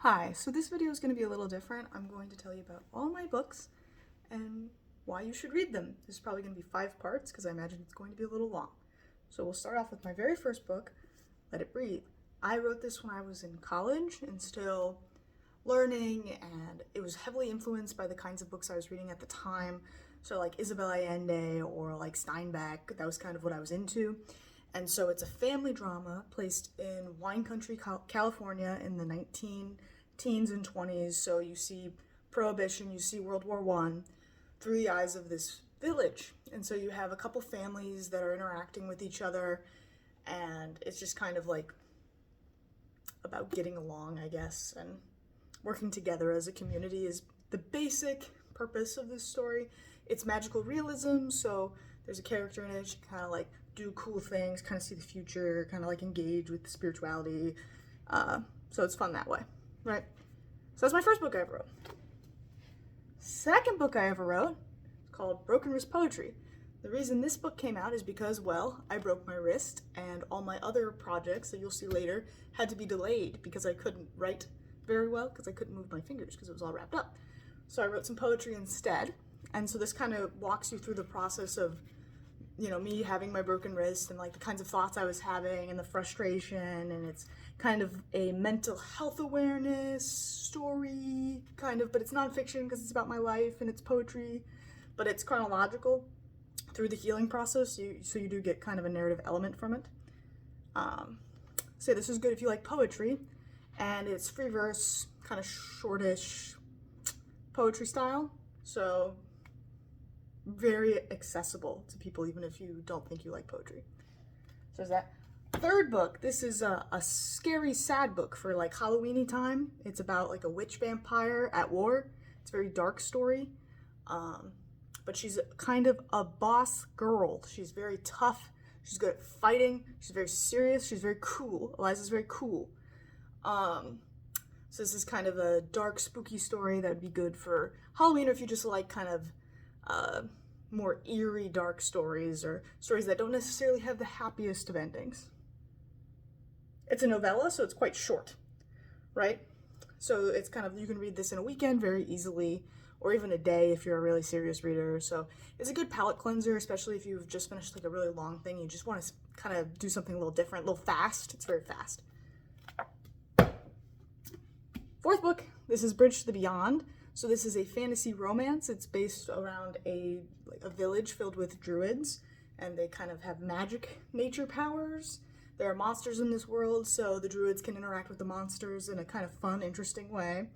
Hi, so this video is going to be a little different. I'm going to tell you about all my books and why you should read them. This is probably going to be 5 parts because I imagine it's going to be a little long. So we'll start off with my very first book, Let It Breathe. I wrote this when I was in college and still learning, and it was heavily influenced by the kinds of books I was reading at the time. So like Isabel Allende or like Steinbeck, that was kind of what I was into. And so it's a family drama placed in wine country, California in the 19 teens and 20s. So you see Prohibition, you see World War I through the eyes of this village. And so you have a couple families that are interacting with each other, and it's just kind of like about getting along, I guess, and working together as a community is the basic purpose of this story. It's magical realism, so there's a character in it. She kind of like do cool things, kind of see the future, kind of like engage with spirituality. So it's fun that way, right? So that's my first book I ever wrote. Second book I ever wrote is called Broken Wrist Poetry. The reason this book came out is because, well, I broke my wrist and all my other projects that you'll see later had to be delayed because I couldn't write very well because I couldn't move my fingers because it was all wrapped up. So I wrote some poetry instead. And so this kind of walks you through the process of, you know, me having my broken wrist and like the kinds of thoughts I was having and the frustration, and it's kind of a mental health awareness story, kind of, but it's nonfiction because it's about my life and it's poetry, but it's chronological through the healing process, so you do get kind of a narrative element from it. So this is good if you like poetry, and it's free verse, kind of shortish poetry style, so very accessible to people even if you don't think you like poetry. So there's that. Third book, this is a scary, sad book for like Halloween-y time. It's about like a witch vampire at war. It's a very dark story. But she's kind of a boss girl. She's very tough. She's good at fighting. She's very serious. She's very cool. Eliza's very cool. So this is kind of a dark, spooky story that would be good for Halloween, or if you just like kind of more eerie, dark stories, or stories that don't necessarily have the happiest of endings. It's a novella, so it's quite short, right? So it's kind of, you can read this in a weekend very easily, or even a day if you're a really serious reader. So it's a good palate cleanser, especially if you've just finished like a really long thing. You just want to kind of do something a little different, a little fast. It's very fast. Fourth book, this is Bridge to the Beyond. So this is a fantasy romance. It's based around a village filled with druids, and they kind of have magic nature powers. There are monsters in this world, so the druids can interact with the monsters in a kind of fun, interesting way.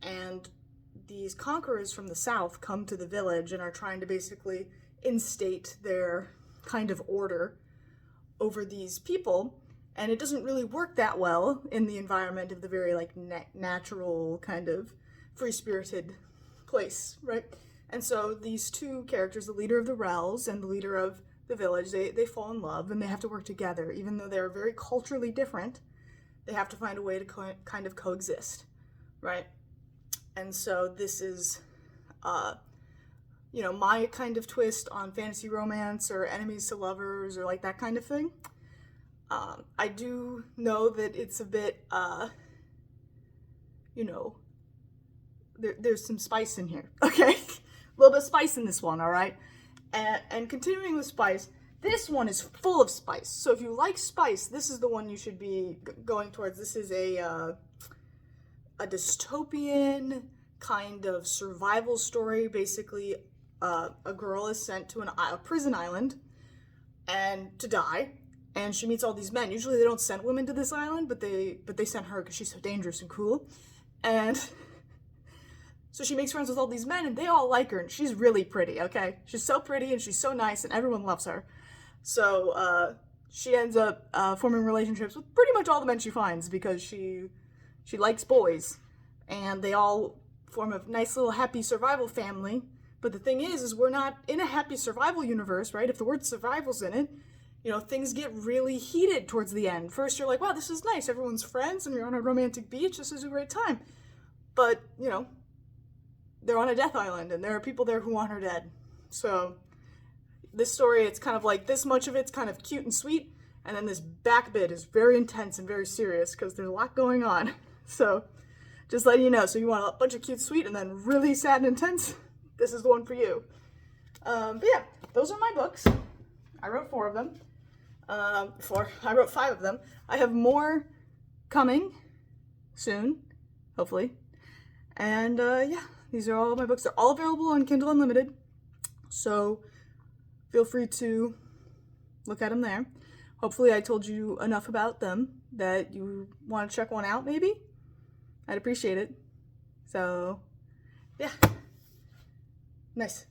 And these conquerors from the south come to the village and are trying to basically instate their kind of order over these people. And it doesn't really work that well in the environment of the very like natural kind of free-spirited place, right? And so these two characters, the leader of the Rels and the leader of the village, they fall in love, and they have to work together. Even though they're very culturally different, they have to find a way to kind of coexist, right? And so this is, you know, my kind of twist on fantasy romance or enemies to lovers or like that kind of thing. I do know that it's a bit, you know, there's some spice in here, okay? A little bit of spice in this one, all right? And continuing with spice, this one is full of spice. So if you like spice, this is the one you should be going towards. This is a dystopian kind of survival story. Basically, a girl is sent to a prison island and to die, and she meets all these men. Usually they don't send women to this island, but they sent her because she's so dangerous and cool. And so she makes friends with all these men, and they all like her, and she's really pretty, okay? She's so pretty, and she's so nice, and everyone loves her. So she ends up forming relationships with pretty much all the men she finds because she likes boys, and they all form a nice little happy survival family. But the thing is we're not in a happy survival universe, right? If the word survival's in it, you know, things get really heated towards the end. First, you're like, wow, this is nice. Everyone's friends, and you're on a romantic beach. This is a great time. But, you know, they're on a death island, and there are people there who want her dead. So this story, it's kind of like this much of it's kind of cute and sweet, and then this back bit is very intense and very serious because there's a lot going on. So Just letting you know. So you want a bunch of cute, sweet, and then really sad and intense? This is the one for you. But yeah, those are my books. I wrote 4 of them. I wrote 5 of them. I have more coming soon, hopefully. And yeah, these are all my books. They're all available on Kindle Unlimited. So feel free to look at them there. Hopefully I told you enough about them that you want to check one out, maybe? I'd appreciate it. So, yeah. Nice.